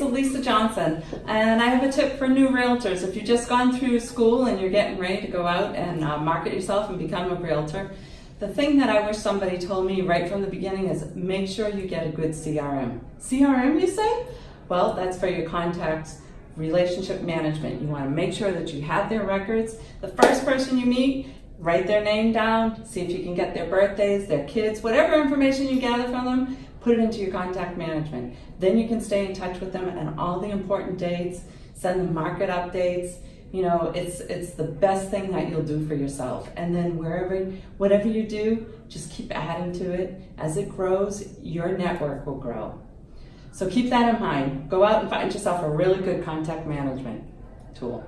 it's Lisa Johnson, and I have a tip for new realtors. If you've just gone through school and you're getting ready to go out and market yourself and become a realtor, the thing that I wish somebody told me right from the beginning is make sure you get a good CRM. CRM, you say? Well, that's for your contacts, relationship management. You want to make sure that you have their records. The first person you meet, write their name down, see if you can get their birthdays, their kids, whatever information you gather from them, put it into your contact management. Then you can stay in touch with them and all the important dates, send them market updates. You know, it's the best thing that you'll do for yourself. And then whatever you do, just keep adding to it. As it grows, your network will grow. So keep that in mind. Go out and find yourself a really good contact management tool.